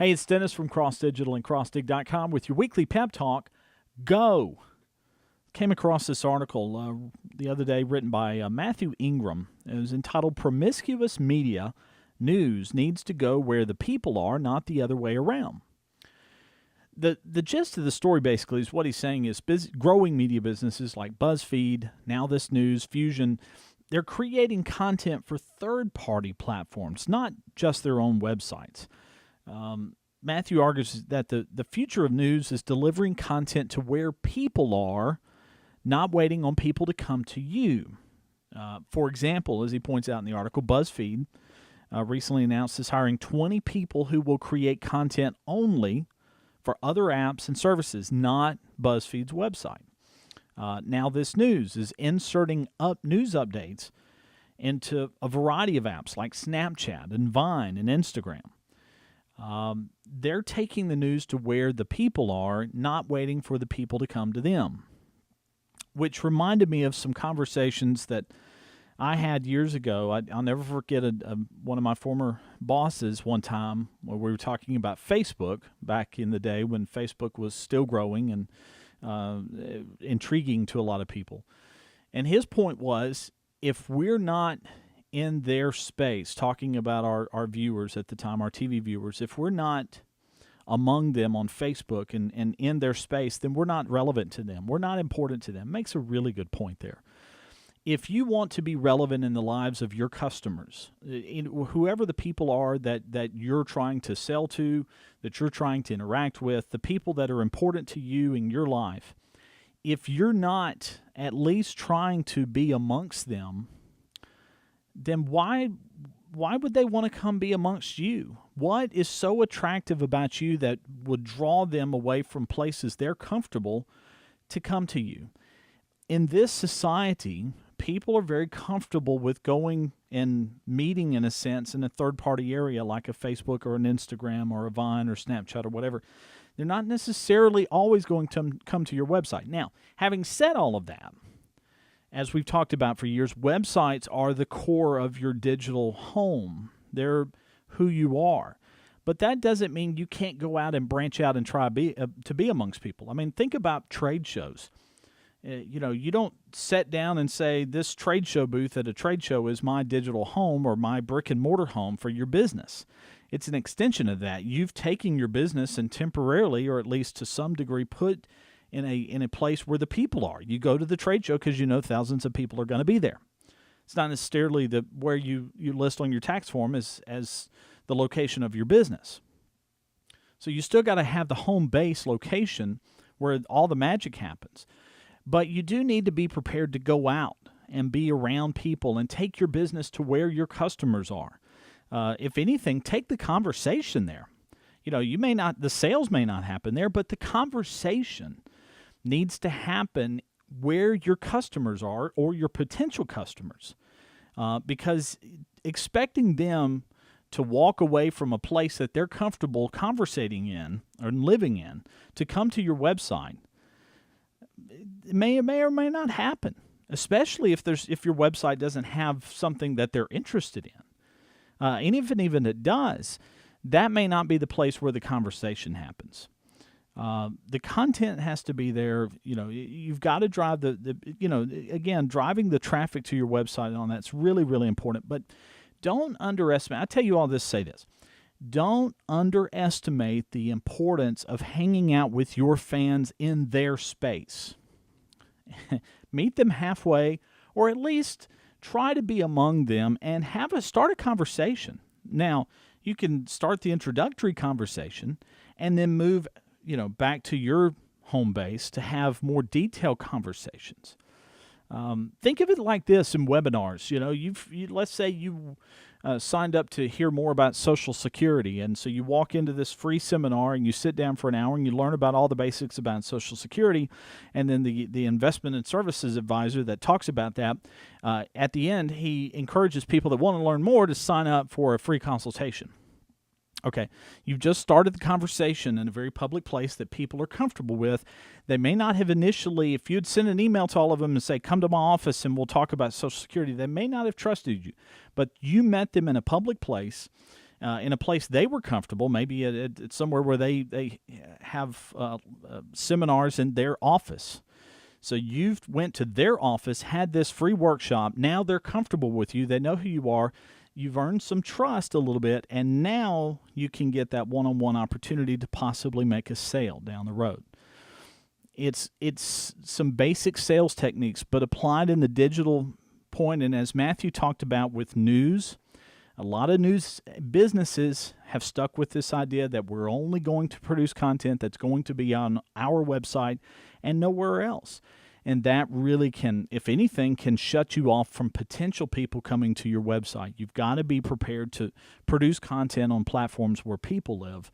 Hey, it's Dennis from Cross Digital and CrossDig.com with your weekly Pep Talk. Go! Came across this article the other day written by Matthew Ingram. It was entitled Promiscuous Media, News Needs to Go Where the People Are, Not the Other Way Around. The gist of the story basically is what he's saying is growing media businesses like BuzzFeed, Now This News, Fusion, they're creating content for third-party platforms, not just their own websites. Matthew argues that the future of news is delivering content to where people are, not waiting on people to come to you. For example, as he points out in the article, BuzzFeed recently announced is hiring 20 people who will create content only for other apps and services, not BuzzFeed's website. Now This News is inserting news updates into a variety of apps like Snapchat and Vine and Instagram. They're taking the news to where the people are, not waiting for the people to come to them, which reminded me of some conversations that I had years ago. I'll never forget one of my former bosses one time where we were talking about Facebook back in the day when Facebook was still growing and intriguing to a lot of people. And his point was, if we're not in their space, talking about our viewers at the time, our TV viewers, if we're not among them on Facebook and in their space, then we're not relevant to them. We're not important to them. Makes a really good point there. If you want to be relevant in the lives of your customers, whoever the people are that you're trying to sell to, that you're trying to interact with, the people that are important to you in your life, if you're not at least trying to be amongst them, then why would they want to come be amongst you? What is so attractive about you that would draw them away from places they're comfortable to come to you? In this society, people are very comfortable with going and meeting, in a sense, in a third-party area like a Facebook or an Instagram or a Vine or Snapchat or whatever. They're not necessarily always going to come to your website. Now, having said all of that, as we've talked about for years, websites are the core of your digital home. They're who you are. But that doesn't mean you can't go out and branch out and try to be amongst people. I mean, think about trade shows. You don't sit down and say, this trade show booth at a trade show is my digital home or my brick and mortar home for your business. It's an extension of that. You've taken your business and temporarily, or at least to some degree, put in a place where the people are. You go to the trade show because you know thousands of people are going to be there. It's not necessarily where you list on your tax form as the location of your business. So you still got to have the home base location where all the magic happens. But you do need to be prepared to go out and be around people and take your business to where your customers are. If anything, take the conversation there. The sales may not happen there, but the conversation needs to happen where your customers are or your potential customers, because expecting them to walk away from a place that they're comfortable conversating in or living in to come to your website, it may or may not happen, especially if your website doesn't have something that they're interested in. And even it does, that may not be the place where the conversation happens. The content has to be there. You've got to drive driving the traffic to your website and all that's really, really important. But don't underestimate. I tell you all this, say this. Don't underestimate the importance of hanging out with your fans in their space. Meet them halfway, or at least try to be among them and start a conversation. Now, you can start the introductory conversation and then move back to your home base to have more detailed conversations. Think of it like this in webinars. Let's say you signed up to hear more about Social Security, and so you walk into this free seminar and you sit down for an hour and you learn about all the basics about Social Security, and then the investment and services advisor that talks about that, at the end, he encourages people that want to learn more to sign up for a free consultation. Okay, you've just started the conversation in a very public place that people are comfortable with. They may not have initially, if you'd send an email to all of them and say, come to my office and we'll talk about Social Security, they may not have trusted you. But you met them in a public place in a place they were comfortable, maybe at somewhere where they have seminars in their office. So you've went to their office, had this free workshop. Now they're comfortable with you. They know who you are. You've earned some trust a little bit, and now you can get that one-on-one opportunity to possibly make a sale down the road. It's some basic sales techniques, but applied in the digital point. And as Matthew talked about with news, a lot of news businesses have stuck with this idea that we're only going to produce content that's going to be on our website and nowhere else. And that really can, if anything, can shut you off from potential people coming to your website. You've got to be prepared to produce content on platforms where people live.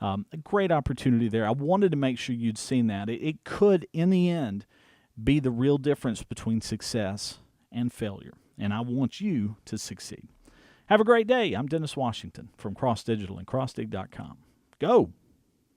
A great opportunity there. I wanted to make sure you'd seen that. It could, in the end, be the real difference between success and failure. And I want you to succeed. Have a great day. I'm Dennis Washington from Cross Digital and CrossDig.com. Go!